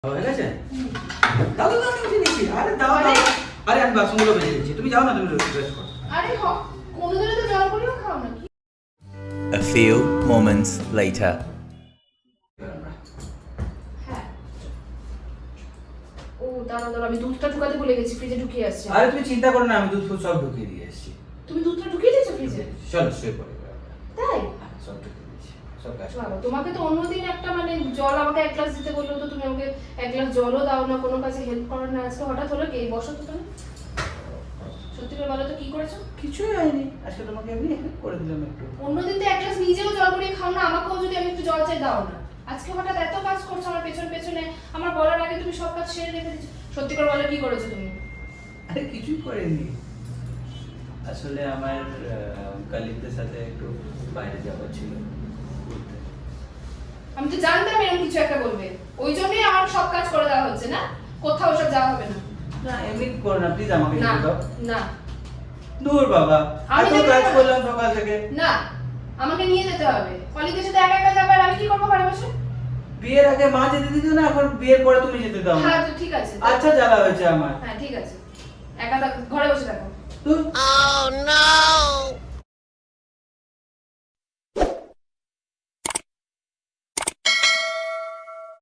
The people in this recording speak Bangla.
হয়ে গেছে? দাও দাও আমি উঠে নিচ্ছি। আরে দাও দাও। আরে আমি বাসনগুলো বেজে দিচ্ছি। তুমি যাও না, তুমি রেস্ট করো। আরে কোনোদিনও তো জল করিও খাও নাকি? A few moments later. হ্যাঁ। ও দাঁড়াও আমি দুধটা ঢুকাতে ভুলে গেছি, ফ্রিজে ঢুকিয়ে আসছি। আরে তুমি চিন্তা করো না, আমি দুধ ফুড সব ঢুকিয়ে দিয়ে এসেছি। তুমি দুধটা ঢুকিয়ে দিয়েছো ফ্রিজে? চলো শুয়ে পড়ে। তাই? সব ঢুকিয়ে দিয়েছি। সব কাজ বাবা, তোমাকে তো অন্যদিন একটা জল আমাকে এক গ্লাস দিতে বললো, তো তুমি আমাকে এক গ্লাস জলও দাও না, কোনো কাজে হেল্প করো না। আজকে হঠাৎ হলো কি? বসো তো তুমি। সত্যি করে বলো তো কি করেছো? কিছুই হয়নি। আজকে তোমাকে এমনি হেল্প করে দিলাম একটু। অন্যদিন তো এক গ্লাস নিজেও জল করে খাও না, আমাকেও যদি আমি একটু জল চাই দাও না। আজকে হঠাৎ এত কাজ করছো আমার পেছনে পেছনে, আমার বলার আগে তুমি সব কাজ সেরে রেখে দিচ্ছ। সত্যি করে বলো কি করেছো তুমি? আরে কিছুই করিনি। আসলে আমার কলিগদের সাথে একটু বাইরে যাওয়ার ছিল। আমি তো জানতাম এরকম কিছু একটা বলবে, ওই জন্যই আমার সব কাজ করে দেওয়া হচ্ছে না, কোথাও সব যাওয়া হবে না। না এমনি করো না, প্লিজ আমাকে না যেতে দাও। না দূর বাবা, আমি এত যেতে কাজ পারবো না। করলাম সকাল থেকে। না, আমাকে নিয়ে যেতে হবে। কলিগদের সাথে একা একা যাবে আর আমি কি করবো ঘরে বসে? বিয়ের আগে মা যেতে দিত না, এখন বিয়ের পরে তুমি যেতে দাও না। হ্যাঁ তো ঠিক আছে। আচ্ছা জ্বালা হয়েছে আমার। হ্যাঁ ঠিক আছে, একা থাকো, ঘরে বসে থাকো। তুই